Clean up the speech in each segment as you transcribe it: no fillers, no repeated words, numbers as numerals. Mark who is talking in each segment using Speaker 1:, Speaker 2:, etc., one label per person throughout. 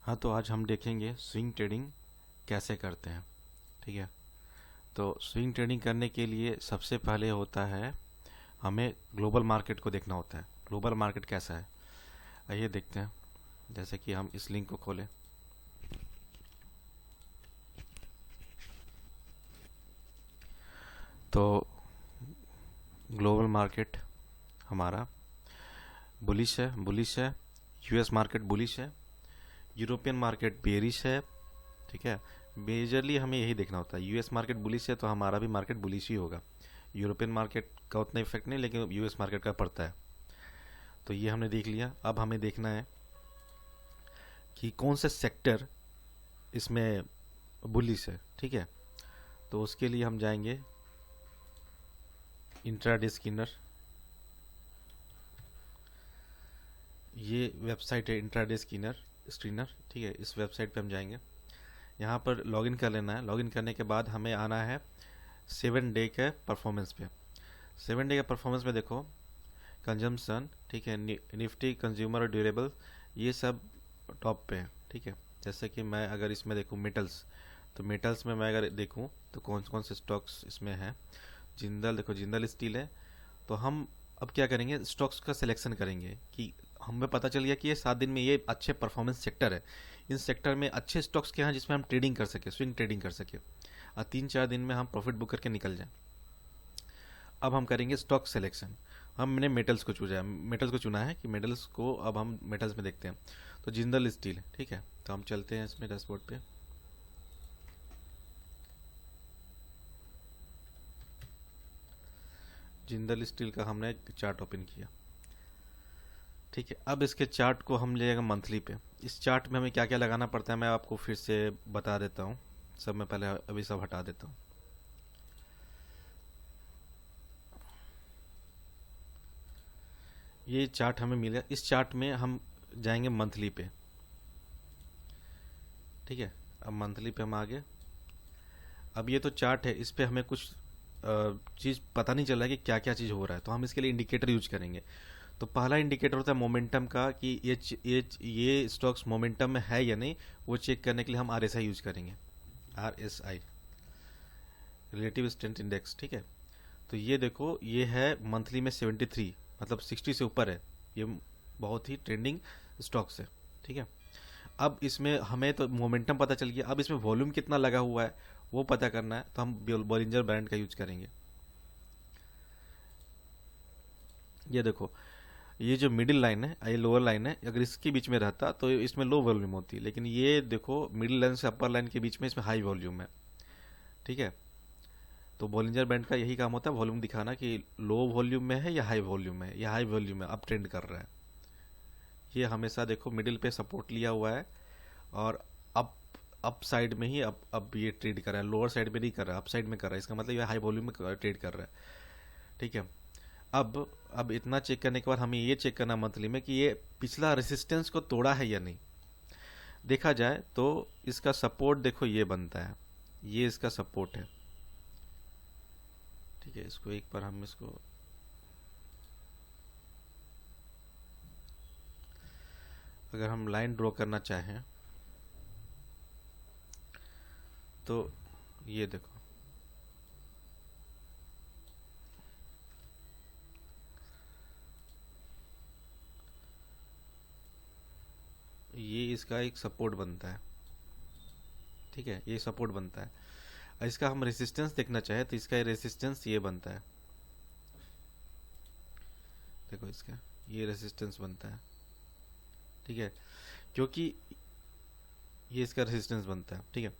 Speaker 1: हाँ, तो आज हम देखेंगे स्विंग ट्रेडिंग कैसे करते हैं। ठीक है। तो स्विंग ट्रेडिंग करने के लिए सबसे पहले होता है हमें ग्लोबल मार्केट को देखना होता है। ग्लोबल मार्केट कैसा है आइए देखते हैं। जैसे कि हम इस लिंक को खोलें तो ग्लोबल मार्केट हमारा बुलिश है। यूएस मार्केट बुलिश है। यूरोपियन मार्केट बेरिश है। ठीक है। मेजरली हमें यही देखना होता है। यूएस मार्केट बुलिश है तो हमारा भी मार्केट बुलिश ही होगा। यूरोपियन मार्केट का उतना इफेक्ट नहीं, लेकिन यूएस मार्केट का पड़ता है। तो ये हमने देख लिया। अब हमें देखना है कि कौन से सेक्टर इसमें बुलिश है। ठीक है। तो उसके लिए हम जाएंगे इंट्राडे स्किनर। ये वेबसाइट है इंट्राडे स्क्रीनर। ठीक है। इस वेबसाइट पे हम जाएंगे। यहाँ पर लॉगिन कर लेना है। लॉगिन करने के बाद हमें आना है 7 डे के परफॉर्मेंस पे। 7 डे के परफॉर्मेंस में देखो कंजम्पशन, ठीक है, निफ्टी, कंज्यूमर और ड्यूरेबल, ये सब टॉप पे है। ठीक है। जैसे कि मैं अगर इसमें देखूँ मेटल्स, तो मेटल्स में मैं अगर देखूँ तो कौन कौन से स्टॉक्स इसमें हैं। जिंदल, देखो जिंदल स्टील है। तो हम अब क्या करेंगे, स्टॉक्स का सिलेक्शन करेंगे कि हमें पता चल गया कि ये 7 दिन में ये अच्छे परफॉर्मेंस सेक्टर है। इन सेक्टर में अच्छे स्टॉक्स के हैं जिसमें हम ट्रेडिंग कर सके, स्विंग ट्रेडिंग कर सके और 3-4 दिन में हम प्रॉफिट बुक करके निकल जाएं। अब हम करेंगे स्टॉक सिलेक्शन। हमने मेटल्स को चुना है कि मेटल्स को अब हम मेटल्स में देखते हैं। तो जिंदल स्टील, ठीक है। तो हम चलते हैं इसमें डैशबोर्ड पे। जिंदल स्टील का हमने चार्ट ओपन किया। ठीक है। अब इसके चार्ट को हम ले जाएंगे मंथली पे। इस चार्ट में हमें क्या क्या लगाना पड़ता है मैं आपको फिर से बता देता हूँ। सब मैं पहले अभी सब हटा देता हूँ। ये चार्ट हमें मिला। इस चार्ट में हम जाएंगे मंथली पे। ठीक है। अब मंथली पे हम आगे। अब ये तो चार्ट है, इस पे हमें कुछ चीज़ पता नहीं चल रहा है कि क्या क्या चीज़ हो रहा है, तो हम इसके लिए इंडिकेटर यूज करेंगे। तो पहला इंडिकेटर होता है मोमेंटम का कि ये स्टॉक्स मोमेंटम में है या नहीं। वो चेक करने के लिए हम आरएसआई यूज करेंगे। RSI, relative strength index. ठीक है। तो ये देखो ये है मंथली में 73, मतलब 60 से ऊपर है। ये बहुत ही ट्रेंडिंग स्टॉक्स है। ठीक है। अब इसमें हमें तो मोमेंटम पता चल गया। अब इसमें वॉल्यूम कितना लगा हुआ है वो पता करना है, तो हम बॉलिंजर ब्रांड का यूज करेंगे। ये देखो ये जो मिडिल लाइन है, ये लोअर लाइन है, अगर इसके बीच में रहता तो इसमें लो वॉल्यूम होती, लेकिन ये देखो मिडिल लाइन से अपर लाइन के बीच में इसमें हाई वॉल्यूम है। ठीक है। तो बॉलिंजर बैंड का यही काम होता है, वॉल्यूम दिखाना कि लो वॉल्यूम में है या हाई वॉल्यूम में, या हाई वॉल्यूम में अप ट्रेंड कर रहा है। ये हमेशा देखो मिडिल पे सपोर्ट लिया हुआ है और अप अप साइड में ही अब ये ट्रेड कर रहा है, लोअर साइड में नहीं कर रहा है, अप साइड में कर रहा है। इसका मतलब ये हाई वॉल्यूम में ट्रेड कर रहा है। ठीक है। अब इतना चेक करने के बाद हमें ये चेक करना मंथली में कि ये पिछला रेसिस्टेंस को तोड़ा है या नहीं। देखा जाए तो इसका सपोर्ट देखो ये बनता है, ये इसका सपोर्ट है। ठीक है। इसको एक बार हम इसको अगर हम लाइन ड्रॉ करना चाहें तो ये देखो ये इसका एक सपोर्ट बनता है। ठीक है। ये सपोर्ट बनता है। और इसका हम रेसिस्टेंस देखना चाहे तो इसका रेसिस्टेंस ये बनता है। देखो इसका ये रेसिस्टेंस बनता है। ठीक है। क्योंकि ये इसका रेसिस्टेंस बनता है। ठीक है।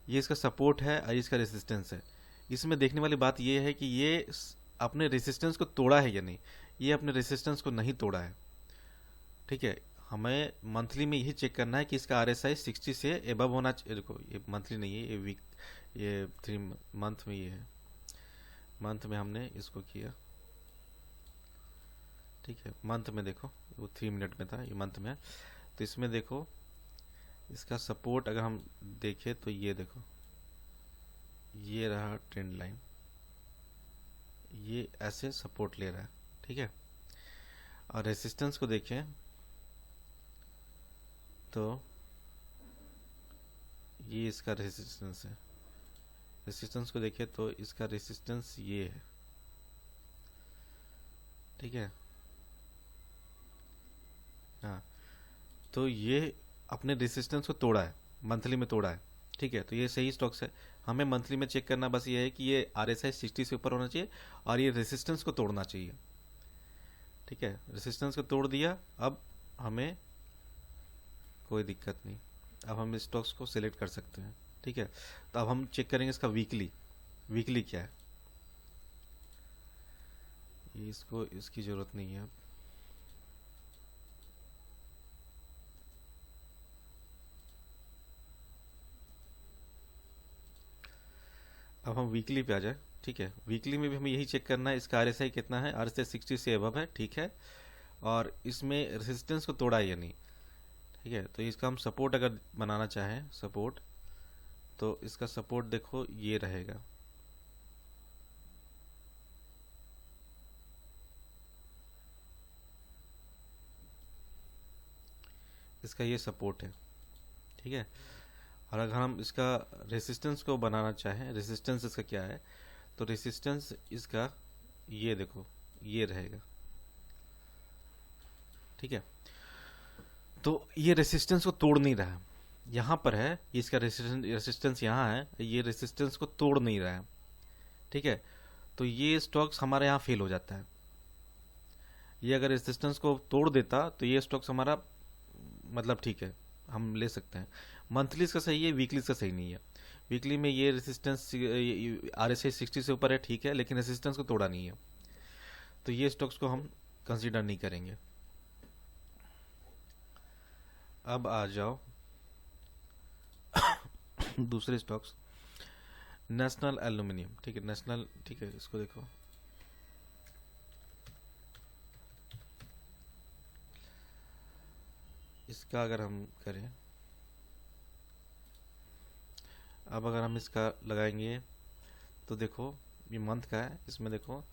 Speaker 1: ये इसका सपोर्ट है और इसका रेसिस्टेंस है। इसमें देखने वाली बात ये है कि ये अपने रेसिस्टेंस को तोड़ा है या नहीं। ये अपने रेसिस्टेंस को नहीं तोड़ा है। ठीक है। हमें मंथली में यही चेक करना है कि इसका आरएसआई 60 से एबव होना चाहिए। देखो ये मंथली नहीं है, ये वीक, ये 3 मंथ में ये है। मंथ में हमने इसको किया। ठीक है। मंथ में देखो वो 3 मिनट में था, ये मंथ में है। तो इसमें देखो इसका सपोर्ट अगर हम देखें तो ये देखो ये रहा ट्रेंड लाइन, ये ऐसे सपोर्ट ले रहा है। ठीक है। और रेसिस्टेंस को देखें तो ये इसका रेसिस्टेंस है। रेसिस्टेंस को देखिए तो इसका रेसिस्टेंस ये है, ठीक है। हाँ, तो ये अपने रेसिस्टेंस को तोड़ा है, मंथली में तोड़ा है, ठीक है। तो ये सही स्टॉक्स है। हमें मंथली में चेक करना बस ये है कि ये RSI 60 से ऊपर होना चाहिए और ये रेसिस्टेंस को तोड़ना चाहिए, ठीक है। रेसिस्टेंस को तोड़ दिया, अब हमें कोई दिक्कत नहीं, अब हम स्टॉक्स को सिलेक्ट कर सकते हैं, ठीक है। तो अब हम चेक करेंगे इसका वीकली, वीकली क्या है। ये इसको इसकी ज़रूरत नहीं है। अब हम वीकली पे आ जाए, ठीक है। वीकली में भी हमें यही चेक करना है, इसका RSI कितना है। RSI 60 से अबव है, ठीक है। और इसमें रेजिस्टेंस को तोड़ा है या नहीं, ठीक है। तो इसका हम सपोर्ट अगर बनाना चाहें, सपोर्ट, तो इसका सपोर्ट देखो ये रहेगा, इसका ये सपोर्ट है, ठीक है। और अगर हम इसका रेसिस्टेंस को बनाना चाहें, रेसिस्टेंस इसका क्या है, तो रेसिस्टेंस इसका ये देखो ये रहेगा, ठीक है। तो ये रेसिस्टेंस को तोड़ नहीं रहा है, यहाँ पर है ये इसका रेसिस्टेंस यहाँ है, ये रेसिस्टेंस को तोड़ नहीं रहा है, ठीक है। तो ये स्टॉक्स हमारे यहाँ फेल हो जाता है। ये अगर रेसिस्टेंस को तोड़ देता तो ये स्टॉक्स हमारा मतलब ठीक है, हम ले सकते हैं। मंथली का सही है, वीकली का सही नहीं है। वीकली में ये रेसिस्टेंस RSI 60 से ऊपर है, ठीक है, लेकिन रेसिस्टेंस को तोड़ा नहीं है, तो ये स्टॉक्स को हम कंसीडर नहीं करेंगे। अब आ जाओ दूसरे स्टॉक्स, नेशनल एल्यूमिनियम, ठीक है। नेशनल, ठीक है, इसको देखो, इसका अगर हम करें, अब अगर हम इसका लगाएंगे तो देखो ये मंथ का है, इसमें देखो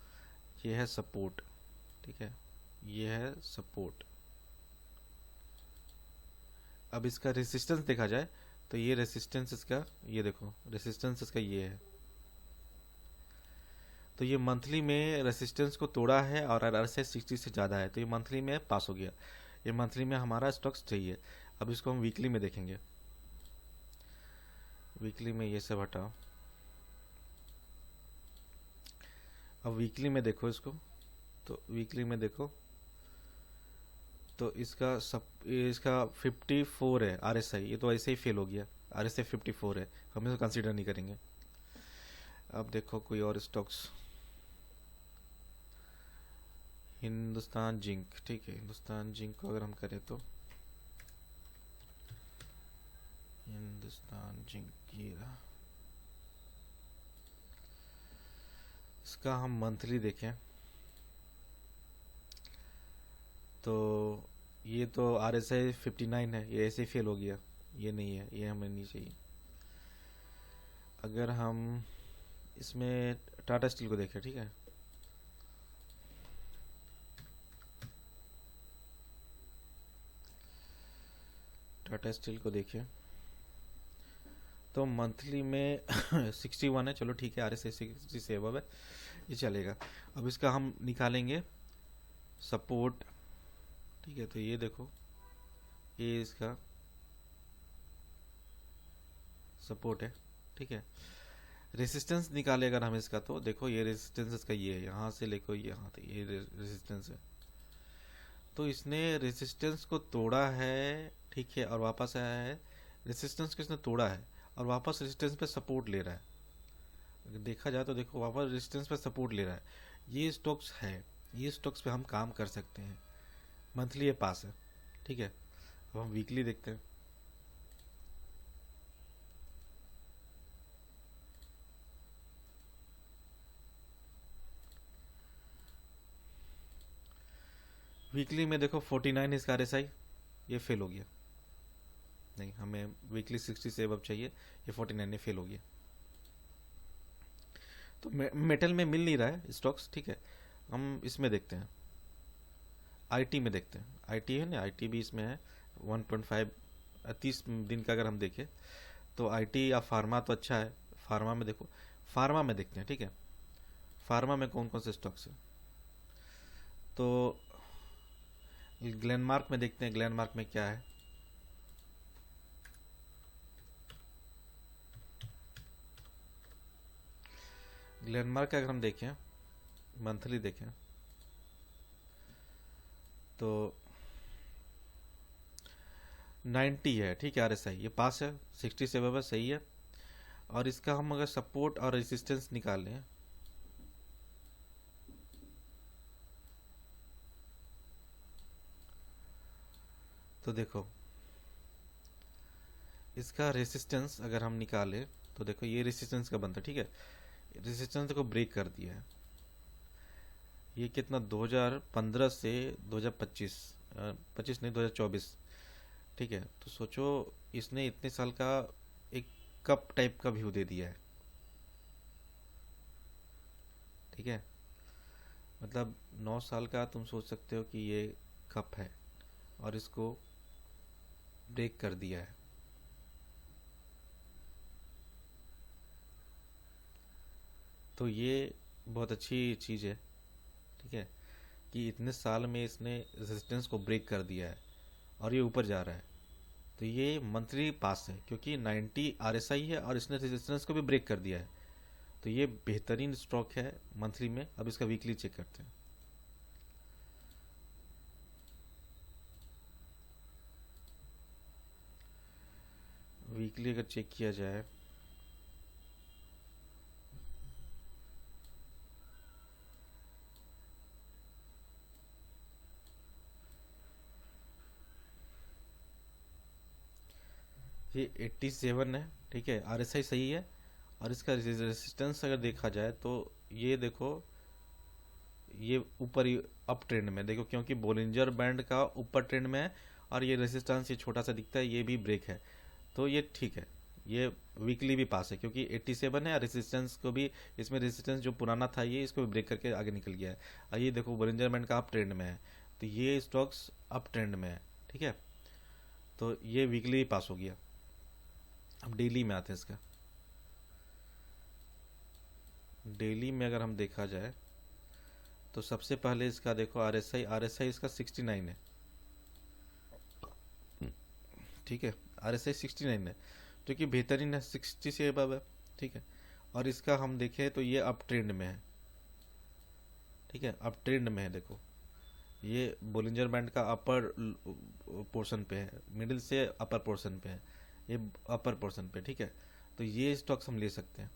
Speaker 1: ये है सपोर्ट, ठीक है, ये है सपोर्ट। अब इसका रेसिस्टेंस देखा जाए तो ये रेसिस्टेंस इसका, ये देखो रेसिस्टेंस इसका ये है। तो ये मंथली में रेसिस्टेंस को तोड़ा है और RSI 60 से ज़्यादा है, तो ये मंथली में पास हो गया। ये मंथली में हमारा स्टॉक्स चाहिए। अब इसको हम वीकली में देखेंगे। वीकली में ये सब हटाओ, अब वीकली में देखो इसको, तो वीकली में देखो तो इसका इसका 54 है RSI, ये तो ऐसे ही फेल हो गया। RSI 54 है, हम इसको कंसीडर नहीं करेंगे। अब देखो कोई और स्टॉक्स, हिंदुस्तान जिंक, ठीक है। हिंदुस्तान जिंक को अगर हम करें तो हिंदुस्तान जिंक ये रहा, इसका हम मंथली देखें तो ये तो RSI 59 है, ये ऐसे ही फेल हो गया, ये नहीं है, ये हमें नहीं चाहिए। अगर हम इसमें टाटा स्टील को देखें, ठीक है, टाटा स्टील को देखें तो मंथली में 61 है, चलो ठीक है, RSI 60 से अबव है, ये चलेगा। अब इसका हम निकालेंगे सपोर्ट, ठीक है। तो ये देखो ये इसका सपोर्ट है, ठीक है। रेसिस्टेंस निकाले अगर हम इसका, तो देखो ये रेसिस्टेंस इसका ये है, यहाँ से लेको यहाँ तक ये रेसिस्टेंस है। तो इसने रेसिस्टेंस को तोड़ा है, ठीक है, और वापस आया है। रेसिस्टेंस को इसने तोड़ा है और वापस रेसिस्टेंस पे सपोर्ट ले रहा है। अगर देखा जाए तो देखो वापस रेजिस्टेंस पे सपोर्ट ले रहा है। ये स्टॉक्स है, ये स्टॉक्स पे हम काम कर सकते हैं। मंथली ये पास है, ठीक है। अब हम वीकली देखते हैं। वीकली में देखो 49 इसका RSI, ये फेल हो गया। नहीं, हमें वीकली 60 से अब चाहिए, ये 49 ने फेल हो गया। तो मेटल में मिल नहीं रहा है स्टॉक्स, ठीक है। हम इसमें देखते हैं, आईटी में देखते हैं। आईटी है ना, आईटी भी इसमें है 1.5, 30 दिन का अगर हम देखें तो आईटी या फार्मा तो अच्छा है। फार्मा में देखो, फार्मा में देखते हैं, ठीक है। फार्मा में कौन कौन से स्टॉक्स है, तो ग्लेनमार्क में देखते हैं, ग्लेनमार्क में क्या है। ग्लेनमार्क का अगर हम देखें, मंथली देखें, तो 90 है, ठीक है। आरएसआई ये पास है, 60 से अब सही है। और इसका हम अगर सपोर्ट और रेजिस्टेंस निकालें, तो देखो इसका रेसिस्टेंस अगर हम निकालें, तो देखो ये रेसिस्टेंस का बनता है, ठीक है। रेसिस्टेंस को ब्रेक कर दिया है। ये कितना, 2015 से 2025, 25 नहीं 2024, ठीक है। तो सोचो इसने इतने साल का एक कप टाइप का व्यू दे दिया है, ठीक है। मतलब 9 साल का तुम सोच सकते हो कि ये कप है, और इसको ब्रेक कर दिया है। तो ये बहुत अच्छी चीज़ है, ठीक है, कि इतने साल में इसने रेजिस्टेंस को ब्रेक कर दिया है और ये ऊपर जा रहा है। तो ये मंथली पास है क्योंकि 90 आरएसआई है और इसने रेजिस्टेंस को भी ब्रेक कर दिया है। तो ये बेहतरीन स्टॉक है मंथली में। अब इसका वीकली चेक करते हैं। वीकली अगर चेक किया जाए, ये 87 है, ठीक है। आरएसआई सही है। और इसका रेजिस्टेंस अगर देखा जाए तो ये देखो, ये ऊपर ही अप ट्रेंड में देखो, क्योंकि बोलिंजर बैंड का ऊपर ट्रेंड में है। और ये रेजिस्टेंस ये छोटा सा दिखता है, ये भी ब्रेक है। तो ये ठीक है, ये वीकली भी पास है क्योंकि 87 है। रेजिस्टेंस को भी, इसमें रेजिस्टेंस जो पुराना था ये इसको भी ब्रेक करके आगे निकल गया है। और ये देखो बोलिंजर बैंड का अप ट्रेंड में है, तो ये स्टॉक्स अप ट्रेंड में है, ठीक है। तो ये वीकली पास हो गया। अब डेली में आते हैं इसका। डेली में अगर हम देखा जाए तो सबसे पहले इसका देखो आरएसआई, आरएसआई इसका 69 है, ठीक है। आरएसआई 69 है जो कि बेहतरीन है, 60 से अबव है, ठीक है। और इसका हम देखें तो ये अप ट्रेंड में है, ठीक है, अप ट्रेंड में है। देखो ये बोलिंजर बैंड का अपर पोर्शन पे है, मिडिल से अपर पोर्शन पे है, ये अपर पोर्शन पे, ठीक है। तो ये स्टॉक्स हम ले सकते हैं।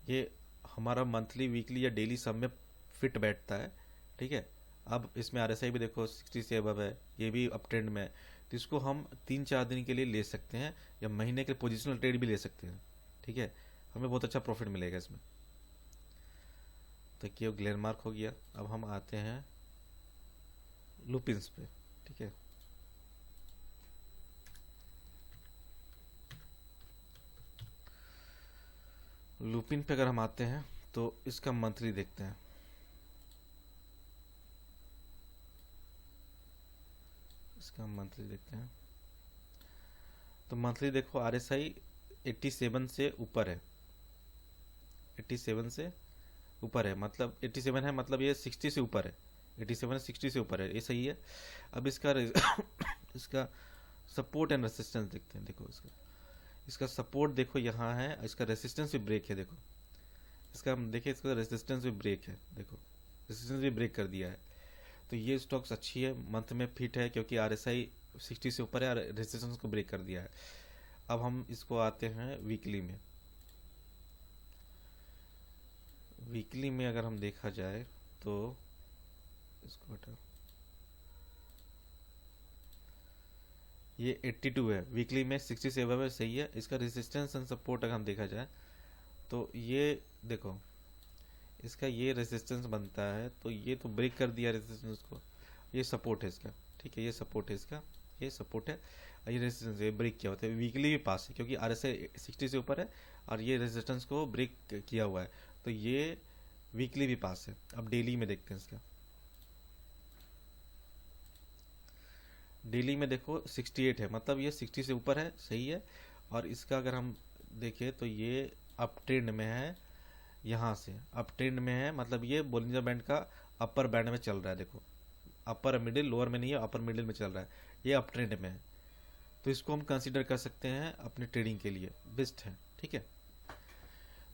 Speaker 1: ये हमारा मंथली वीकली या डेली सब में फिट बैठता है, ठीक है। अब इसमें आरएसआई भी देखो 60 से अबव है, ये भी अप ट्रेंड में है। तो इसको हम 3-4 दिन के लिए ले सकते हैं, या महीने के पोजिशनल ट्रेड भी ले सकते हैं, ठीक है। हमें बहुत अच्छा प्रॉफिट मिलेगा इसमें। तो ये ग्लेनमार्क हो गया। अब हम आते हैं लुपिन्स पे, ठीक है। लुपिन पे अगर हम आते हैं तो इसका मंथली देखते हैं। इसका मंथली देखते हैं तो मंथली देखो आरएसआई 87 से ऊपर है, 87 से ऊपर है, मतलब 87 है, मतलब ये 60 से ऊपर है। 87 60 से ऊपर है, ये सही है। अब इसका इसका सपोर्ट एंड रेसिस्टेंस देखते हैं। देखो इसका इसका सपोर्ट देखो यहाँ है, इसका रेसिस्टेंस भी ब्रेक है। देखो इसका हम देखें, इसका रेसिस्टेंस भी ब्रेक है, देखो रेसिस्टेंस भी ब्रेक कर दिया है। तो ये स्टॉक्स अच्छी है, मंथ में फिट है क्योंकि आरएसआई 60 से ऊपर है और रेसिस्टेंस को ब्रेक कर दिया है। अब हम इसको आते हैं वीकली में। वीकली में अगर हम देखा जाए तो इसको हटा, ये 82 है, वीकली में 60 से अबव है, सही है। इसका रेजिस्टेंस एंड सपोर्ट अगर हम देखा जाए तो ये देखो, इसका ये रेजिस्टेंस बनता है, तो ये तो ब्रेक कर दिया रेजिस्टेंस को। ये सपोर्ट है इसका, ठीक है, ये सपोर्ट है इसका, ये सपोर्ट है। और ये रेजिस्टेंस ये ब्रेक किया होता है, वीकली भी पास है क्योंकि आरएसआई 60 से ऊपर है और ये रेजिस्टेंस को ब्रेक किया हुआ है। तो ये वीकली भी पास है। अब डेली में देखते हैं इसका। डेली में देखो 68 है, मतलब ये 60 से ऊपर है, सही है। और इसका अगर हम देखें तो ये अप ट्रेंड में है, यहाँ से अप ट्रेंड में है, मतलब ये बोलिंजर बैंड का अपर बैंड में चल रहा है। देखो अपर मिडिल, लोअर में नहीं है, अपर मिडिल में चल रहा है, ये अप ट्रेंड में है। तो इसको हम कंसीडर कर सकते हैं अपने ट्रेडिंग के लिए बेस्ट है, ठीक है।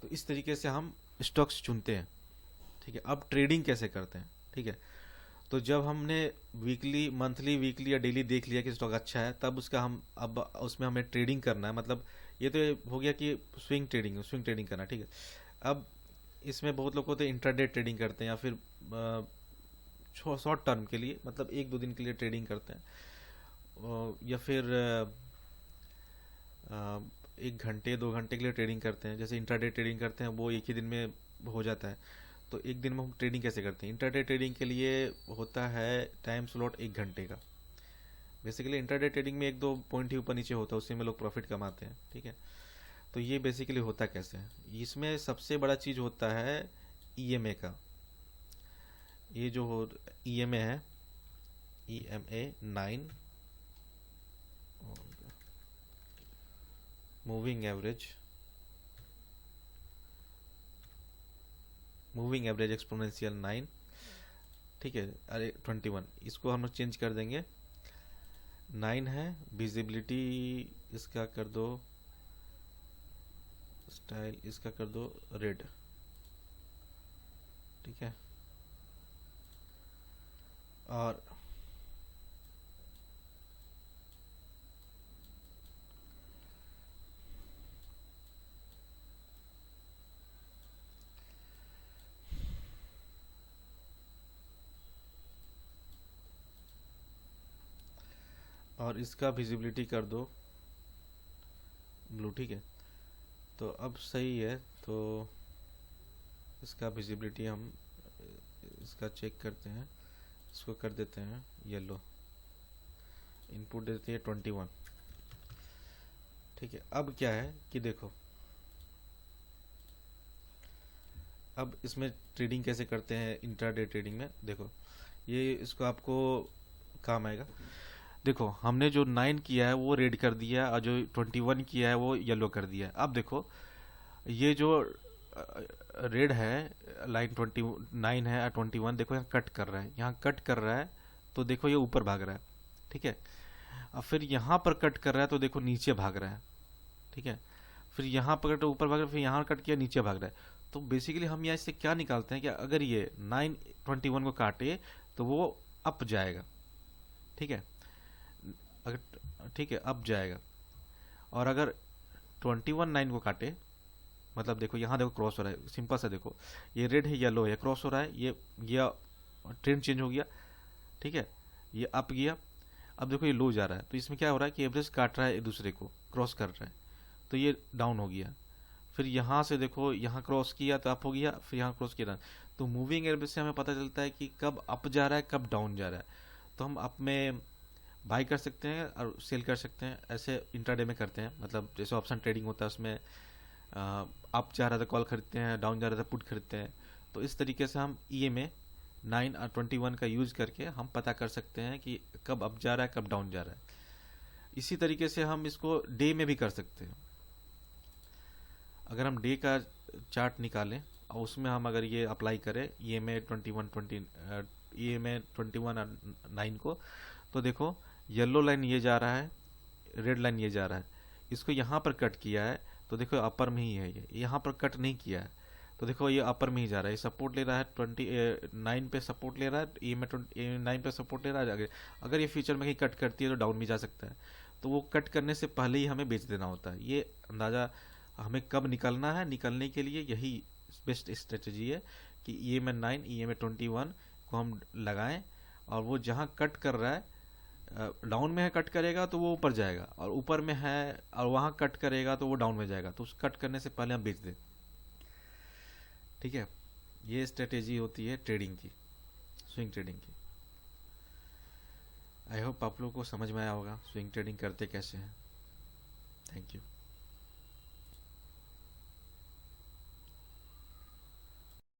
Speaker 1: तो इस तरीके से हम स्टॉक्स चुनते हैं, ठीक है। अब ट्रेडिंग कैसे करते हैं, ठीक है। तो जब हमने वीकली, मंथली, वीकली या डेली देख लिया कि स्टॉक अच्छा है, तब उसका हम अब उसमें हमें ट्रेडिंग करना है। मतलब ये तो हो गया कि स्विंग ट्रेडिंग करना, ठीक है। अब इसमें बहुत लोग होते हैं इंट्राडे ट्रेडिंग करते हैं, या फिर शॉर्ट टर्म के लिए, मतलब एक दो दिन के लिए ट्रेडिंग करते हैं, या फिर एक घंटे दो घंटे के लिए ट्रेडिंग करते हैं। जैसे इंट्राडे ट्रेडिंग करते हैं वो एक ही दिन में हो जाता है। तो एक दिन में हम ट्रेडिंग कैसे करते हैं? इंट्राडे ट्रेडिंग के लिए होता है टाइम स्लॉट एक घंटे का। बेसिकली इंट्राडे ट्रेडिंग में एक दो पॉइंट ही ऊपर नीचे होता है, उसी में लोग प्रॉफिट कमाते हैं, ठीक है। तो ये बेसिकली होता कैसे है? इसमें सबसे बड़ा चीज होता है ईएमए का। ये जो ईएमए है, EMA 9, मूविंग एवरेज एक्सपोनेंशियल 9, ठीक है। अरे 21, इसको हम लोग चेंज कर देंगे, 9 है। विजिबिलिटी इसका कर दो, स्टाइल इसका कर दो रेड, ठीक है। और इसका विजिबिलिटी कर दो ब्लू, ठीक है। तो अब सही है। तो इसका विजिबिलिटी हम इसका चेक करते हैं, इसको कर देते हैं येलो, इनपुट देते हैं 21, ठीक है। अब क्या है कि देखो, अब इसमें ट्रेडिंग कैसे करते हैं इंट्राडे ट्रेडिंग में, देखो ये इसको आपको काम आएगा। देखो हमने जो 9 किया है वो रेड कर दिया, और जो 21 किया है वो येलो कर दिया है। अब देखो ये जो रेड है, लाइन 29 है और 21, देखो यहाँ कट कर रहा है, यहाँ कट कर रहा है, तो देखो ये ऊपर भाग रहा है, ठीक है। अब फिर यहाँ पर कट कर रहा है तो देखो नीचे भाग रहा है, ठीक है। फिर यहाँ पर कट ऊपर भाग रहा है, फिर यहाँ कट किया नीचे भाग रहा है। तो बेसिकली हम यहाँ इससे क्या निकालते हैं कि अगर ये 921 को काटे तो वो अप जाएगा, ठीक है। अगर ठीक है अप जाएगा, और अगर 21 9 को काटे, मतलब देखो यहाँ देखो क्रॉस हो रहा है, सिंपल सा देखो, ये रेड है येलो है, क्रॉस हो रहा है, ये ट्रेंड चेंज हो गया, ठीक है। ये अप गया, अब देखो ये लो जा रहा है, तो इसमें क्या हो रहा है कि एवरेज काट रहा है एक दूसरे को, क्रॉस कर रहा है, तो ये डाउन हो गया। फिर यहाँ से देखो यहाँ क्रॉस किया तो अप हो गया, फिर यहाँ क्रॉस किया। तो मूविंग एवरेज से हमें पता चलता है कि कब अप जा रहा है कब डाउन जा रहा है। तो हम अप में बाई कर सकते हैं और सेल कर सकते हैं, ऐसे इंट्राडे में करते हैं। मतलब जैसे ऑप्शन ट्रेडिंग होता है उसमें अप जा रहा था कॉल खरीदते हैं, डाउन जा रहा था पुट खरीदते हैं। तो इस तरीके से हम EMA 9 और 21 का यूज करके हम पता कर सकते हैं कि कब अप जा रहा है कब डाउन जा रहा है। इसी तरीके से हम इसको डे में भी कर सकते हैं। अगर हम डे का चार्ट निकालें और उसमें हम अगर ये अप्लाई करें EMA 21 और 9 को, तो देखो येलो लाइन ये जा रहा है, रेड लाइन ये जा रहा है। इसको यहाँ पर कट किया है तो देखो अपर में ही है, ये यहाँ पर कट नहीं किया है, तो देखो ये अपर में ही जा रहा है। ये सपोर्ट ले रहा है 29 पे सपोर्ट ले रहा है, EMA 9 पे सपोर्ट ले रहा है। अगर ये फ्यूचर में कहीं कट करती है तो डाउन भी जा सकता है। तो वो कट करने से पहले ही हमें बेच देना होता है। ये अंदाजा हमें कब निकलना है, निकलने के लिए यही बेस्ट स्ट्रेटजी है कि EMA 9 EMA 21 को हम लगाएं, और वो जहाँ कट कर रहा है, डाउन में है कट करेगा तो वो ऊपर जाएगा, और ऊपर में है और वहां कट करेगा तो वो डाउन में जाएगा। तो उस कट करने से पहले हम बेच दें, ठीक है। ये स्ट्रेटेजी होती है ट्रेडिंग की, स्विंग ट्रेडिंग की। आई होप आप लोगों को समझ में आया होगा स्विंग ट्रेडिंग करते कैसे हैं। Thank you.